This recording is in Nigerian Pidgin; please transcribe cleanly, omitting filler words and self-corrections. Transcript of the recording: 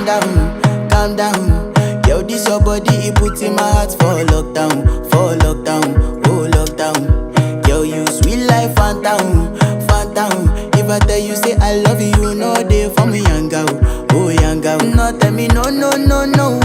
calm down. Yo, this your body, it puts in my heart for lockdown, oh lockdown. Yo, you sweet life, phantom, phantom. If I tell you say I love you, no day for me, young girl, oh young girl. No tell me no, no, no, no,